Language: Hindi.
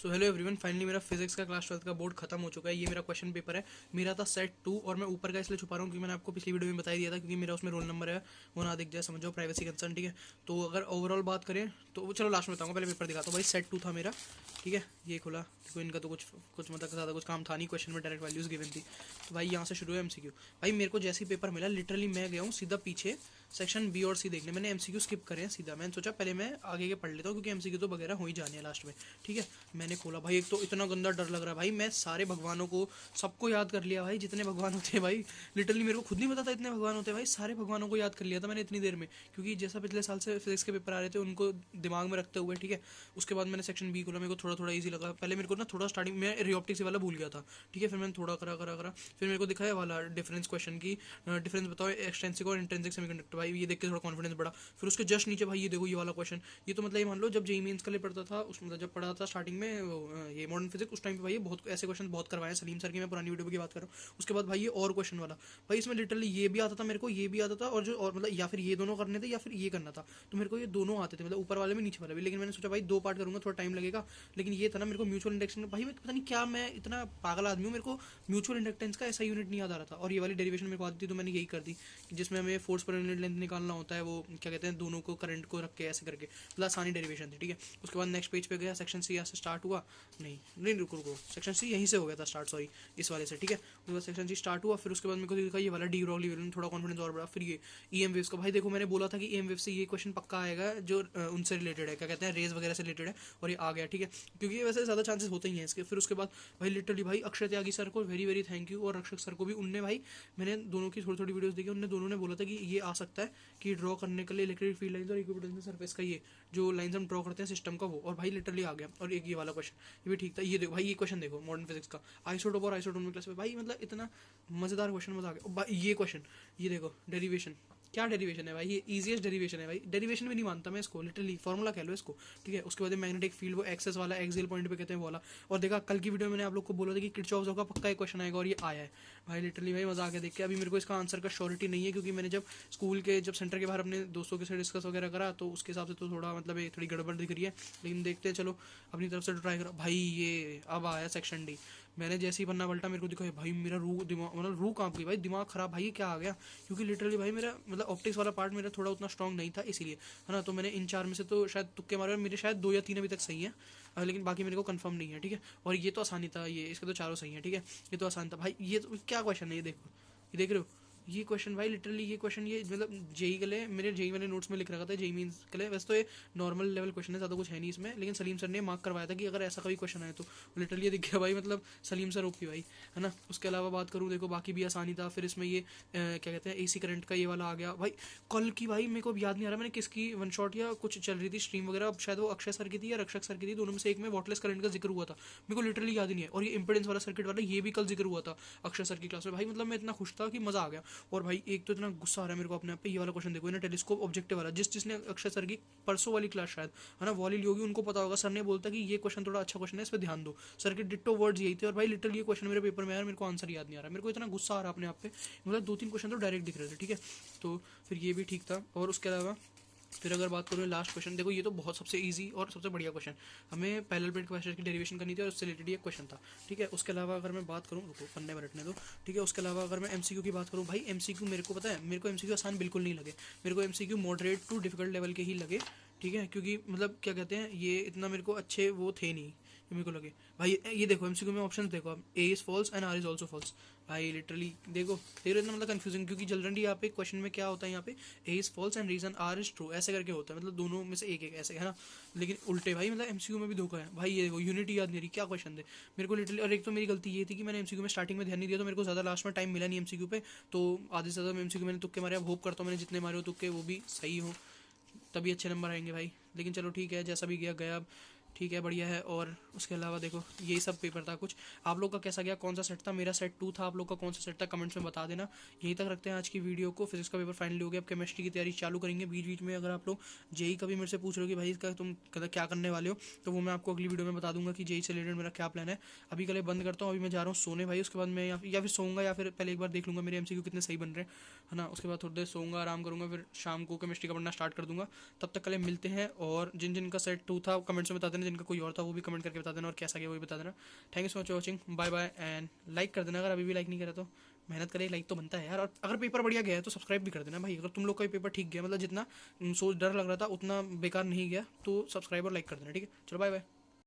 सो हेलो एवरीवन, फाइनली मेरा फिजिक्स का क्लास 12 का बोर्ड खत्म हो चुका है। ये मेरा क्वेश्चन पेपर है। मेरा था सेट 2 और मैं ऊपर का इसलिए छुपा रहा हूँ क्योंकि मैंने आपको पिछली वीडियो में बता दिया था, क्योंकि मेरा उसमें रोल नंबर है वो ना दिख जाए, समझो प्राइवेसी कंसर्न। ठीक है, तो अगर ओवरऑल बात करें तो चलो लास्ट में बताऊँगा, पहले पेपर दिखाता हूँ। भाई सेट 2 था मेरा। ठीक है, ये खुला। देखो इनका तो कुछ मतलब ज़्यादा कुछ काम था नहीं, क्वेश्चन में डायरेक्ट वैल्यूज़ गिवन थी। तो भाई यहाँ से शुरू है एमसीक्यू। भाई मेरे को जैसे ही पेपर मिला, लिटरली मैं गया हूँ सीधा पीछे सेक्शन बी और सी देखने। मैंने एमसीक्यू स्किप करे हैं सीधा। मैंने सोचा पहले मैं आगे के पढ़ लेता हूँ क्योंकि एमसीक्यू तो वगैरह हो ही जाने हैं लास्ट में। ठीक है, मैंने खोला भाई, एक तो इतना गंदा डर लग रहा है भाई। मैं सारे भगवानों को सबको याद कर लिया भाई, जितने भगवान होते हैं भाई। लिटरली मेरे को खुद नहीं पता था इतने भगवान होते हैं भाई। सारे भगवानों को याद कर लिया था मैंने इतनी देर में, क्योंकि जैसा पिछले साल से फिजिक्स के पेपर आ रहे थे उनको दिमाग में रखते हुए। ठीक है, उसके बाद मैंने सेक्शन बी खोला। मेरे को थोड़ा थोड़ा ईजी लगा। पहले मेरे को ना थोड़ा स्टार्टिंग में रियोप्टिक्स वाला भूल गया था। ठीक है, फिर मैंने थोड़ा करा करा करा फिर मेरे को दिखाया वाला डिफरेंस क्वेश्चन की डिफरेंस बताओ एक्सटेंसिव और इंटेंसिव सेमीकंडक्टर। भाई ये देख के थोड़ा कॉन्फिडेंस बढ़ा। फिर उसके जस्ट नीचे भाई ये देखो ये वाला क्वेश्चन। ये तो मतलब ये मान लो जब जेईई मेंस के लिए पढ़ता था, उस मतलब जब पढ़ा था स्टार्टिंग में ये मॉडर्न फिजिक्स, उस टाइम पे भाई ये बहुत ऐसे क्वेश्चन बहुत करवाए हैं सलीम सर की। मैं पुरानी वीडियो की बात कर रहा हूँ। उसके बाद भाई ये और क्वेश्चन वाला, भाई इसमें लिटरली ये भी आता था मेरे को, ये भी आता था, और जो और मतलब या फिर ये दोनों करने थे या फिर ये करना था। तो मेरे को ये दोनों आते थे, मतलब ऊपर वाले भी नीचे वाले भी। लेकिन मैंने सोचा भाई 2 पार्ट करूंगा, थोड़ा टाइम लगेगा। लेकिन ये था ना मेरे को म्यूचुअल इंडक्शन, भाई मैं पता नहीं क्या, मैं इतना पागल आदमी हूँ, मेरे को म्यूचुअल इंडक्टेंस का ऐसा यूनिट नहीं याद आ रहा था। और ये वाली डेरिवेशन मेरे को आती थी तो मैंने यही कर दी, जिसमें हमें फोर्स पर यूनिट लेंथ निकालना होता है। वो क्या कहते हैं, दोनों को करंट को रख के ऐसे करके, मतलब आसानी डेरिवेशन थी। ठीक है, उसके बाद नेक्स्ट पेज पे गया, सेक्शन सी यहाँ से स्टार्ट हुआ। नहीं नहीं रुको रुको, सेक्शन सी यहीं से हो गया था स्टार्ट, सॉरी इस वाले से। ठीक है, उसके बाद सेक्शन सी स्टार्ट हुआ। फिर उसके बाद मेरे को देखा ये वाला डी ब्रॉगली वैल्यू, थोड़ा कॉन्फिडेंस और बढ़ा। फिर ये ईएम वेव्स का, भाई देखो मैंने बोला था कि ईएम वेव से ये क्वेश्चन पक्का आएगा जो उनसे रिलेटेड है, क्या कहते हैं रेज वगैरह से रिलेटेड है, और ये आ गया। ठीक है, क्योंकि वैसे ज़्यादा चांसेस होते ही हैं इसके। फिर उसके बाद भाई लिटरली भाई अक्षय त्यागी सर को वेरी वेरी थैंक यू, और रक्षक सर को भी। उनने भाई, मैंने दोनों की थोड़ी थोड़ी वीडियोस देखी, उनने दोनों ने बोला था कि ये आ सकता है कि ड्रॉ करने के लिए इलेक्ट्रिक फील्ड लाइंस और इक्विपोटेंशियल सरफेस का, ये जो लाइंस हम ड्रॉ करते हैं सिस्टम का वो। और भाई लिटरली आ गया। और एक ये वाला क्वेश्चन, ये भी ठीक था। ये देखो भाई, ये क्वेश्चन देखो मॉडर्न फिजिक्स का, आइसोटोप और आइसोटोप क्लास में, भाई मतलब इतना मजेदार क्वेश्चन, मजा आ गया। ये क्वेश्चन, ये देखो डेरिवेशन, क्या डेरिवेशन है भाई, ये इजीएस्ट डेरिवेशन है भाई। डेरिवेशन भी नहीं मानता मैं इसको, लिटरली फॉर्मूला कह लो इसको। ठीक है, उसके बाद मैग्नेटिक फील्ड, वो एक्सेस वाला एक्सियल पॉइंट पे कहते हैं वाला। और देखा कल की वीडियो में मैंने आप लोग को बोला था कि किरचॉफ का पक्का एक क्वेश्चन आएगा, और ये आया है भाई। लिटरली भाई मजा आ गया देख के। अभी मेरे को इसका आंसर का श्योरिटी नहीं है, क्योंकि मैंने जब स्कूल के जब सेंटर के बाहर अपने दोस्तों के साथ डिस्कस वगैरह करा तो उसके हिसाब से तो थोड़ा मतलब ये थोड़ी गड़बड़ दिख रही है। लेकिन देखते हैं, चलो अपनी तरफ से ट्राई करो। भाई ये अब आया सेक्शन डी। मैंने जैसे ही पन्ना पलटा, मेरे को दिखा भाई मेरा रूह दिमाग, मतलब रूह कांप गई भाई, दिमाग खराब भाई, क्या आ गया। क्योंकि लिटरली भाई मेरा मतलब ऑप्टिक्स वाला पार्ट मेरा थोड़ा उतना स्ट्रॉन्ग नहीं था इसलिए, है ना। तो मैंने इन 4 में से तो शायद तुक्के मारे, मेरे शायद 2 या 3 अभी तक सही है, लेकिन बाकी मेरे को कंफर्म नहीं है। ठीक है, और ये तो आसानी था, ये इसके तो चारों सही है। ठीक है, ये तो आसान था भाई। ये तो क्या क्वेश्चन है, ये देखो, ये देख रहे हो ये क्वेश्चन भाई। लिटरली ये क्वेश्चन, ये मतलब जेई के लिए, मेरे जेई वाले नोट्स में लिख रखा था जेई मीन्स के लिए। वैसे तो ये नॉर्मल लेवल क्वेश्चन है, ज़्यादा कुछ है नहीं इसमें, लेकिन सलीम सर ने मार्क करवाया था कि अगर ऐसा कभी क्वेश्चन आए तो। लिटरली ये दिख गया भाई, मतलब सलीम सर ओपी भाई, है ना। उसके अलावा बात करूँ, देखो बाकी भी आसानी था। फिर इसमें ये क्या कहते हैं एसी करंट का ये वाला आ गया भाई। कल की भाई मेरे को अब याद नहीं आ रहा मैंने किसकी वन शॉट या कुछ चल रही थी स्ट्रीम वगैरह, अब शायद वो अक्षय सर की थी या रक्षक सर की थी, दोनों में से एक में वॉटलेस करंट का जिक्र हुआ था। मेरे को लिटरली याद ही नहीं है। और ये इंपेडेंस वाला सर्किट वाला, ये भी कल जिक्र हुआ था अक्षय सर की क्लास में। भाई मतलब मैं इतना खुश था कि मजा आ गया। और भाई एक तो इतना गुस्सा आ रहा है मेरे को अपने आप पे, ये वाला क्वेश्चन देखो ना, टेलीस्कोप ऑब्जेक्टिव वाला, जिसने अक्षय सर की परसों वाली क्लास शायद, है ना, वाली ली होगी, उनको पता होगा। सर ने बोलता कि ये क्वेश्चन थोड़ा अच्छा क्वेश्चन है, इस पर ध्यान दो। सर के डिट्टो वर्ड्स यही थे। और भाई लिटरली ये क्वेश्चन मेरे पेपर में आया, मेरे को आंसर याद नहीं आ रहा। मेरे को इतना गुस्सा आ रहा अपने आप पे, मतलब 2-3 क्वेश्चन तो डायरेक्ट दिख रहे थे। ठीक है, तो फिर ये भी ठीक था। और उसके अलावा फिर अगर बात करूँ लास्ट क्वेश्चन, देखो ये तो बहुत सबसे इजी और सबसे बढ़िया क्वेश्चन, हमें पैरेलल प्लेट कैपेसिटर की डेरिवेशन करनी थी और उससे रिलेटेड एक क्वेश्चन था। ठीक है, उसके अलावा अगर मैं बात करूँ, रुको पन्ने में रटने दो। ठीक है, उसके अलावा अगर मैं एमसीक्यू की बात करूँ, भाई एमसीक्यू मेरे को पता है, मेरे को एमसीक्यू आसान बिल्कुल नहीं लगे। मेरे को MCQ moderate to difficult level के ही लगे। ठीक है, क्योंकि मतलब क्या कहते हैं, ये इतना मेरे को अच्छे वो थे नहीं, ये मेरे को लगे। भाई ये देखो एमसीक्यू में ऑप्शन देखो आप, A is false and R is also false. भाई लिटरली देखो इतना मतलब कंफ्यूजिंग, क्योंकि जनरली यहाँ पे क्वेश्चन में क्या होता है, यहाँ पे A is false and reason R is true ऐसे करके होता है, मतलब दोनों में से एक एक ऐसे, है ना। लेकिन उल्टे भाई, मतलब एमसीक्यू में भी धोखा है भाई। ये देखो यूनिटी याद नहीं रही, क्या क्वेश्चन थे मेरे को लिटरली। और एक तो मेरी गलती ये थी कि मैंने एमसीक्यू में स्टार्टिंग में ध्यान नहीं दिया, तो मेरे को ज़्यादा लास्ट में टाइम मिला नहीं एमसीक्यू पे, तो आधे से ज़्यादा एमसीक्यू मैंने तुक्के मारे। अब होप करता हूँ मैंने जितने मारे हो तुक्के वो भी सही हो, तभी अच्छे नंबर आएंगे भाई। लेकिन चलो ठीक है, जैसा भी गया गया अब, ठीक है बढ़िया है। और उसके अलावा देखो यही सब पेपर था कुछ। आप लोग का कैसा गया, कौन सा सेट था, मेरा सेट 2 था, आप लोग का कौन सा सेट था, कमेंट्स में बता देना। यहीं तक रखते हैं आज की वीडियो को। फिजिक्स का पेपर फाइनली हो गया, अब केमिस्ट्री की तैयारी चालू करेंगे। बीच बीच में अगर आप लोग जेई का भी मेरे से पूछ रहे हो कि भाई इसका तुम क्या करने वाले हो, तो वो मैं आपको अगली वीडियो में बता दूंगा कि जेई से रिलेटेड मेरा क्या प्लान है। अभी के लिए बंद करता हूँ, अभी मैं जा रहा हूँ सोने भाई। उसके बाद मैं या फिर सोऊंगा, या फिर पहले एक बार देख लूँगा मेरे एमसीक्यू कितने सही बन रहे हैं, है ना। उसके बाद थोड़ी देर सोऊंगा, आराम करूँगा, फिर शाम को केमिस्ट्री का पढ़ना स्टार्ट कर दूंगा। तब तक के लिए मिलते हैं। और जिन जिन का सेट 2 था कमेंट्स में बता देना। जिनका कोई और था वो भी कमेंट करके बता देना, और कैसा गया वो भी बता देना। Thank you so much for watching, bye bye and like कर देना अगर अभी भी लाइक नहीं करा तो। मेहनत करे, लाइक तो बनता है यार। और अगर पेपर बढ़िया गया है तो सब्सक्राइब भी कर देना भाई। अगर तुम लोग का भी पेपर ठीक गया, मतलब जितना सोच डर लग रहा था उतना बेकार नहीं गया, तो सब्सक्राइब और लाइक कर देना, ठीक है। चलो बाय बाय।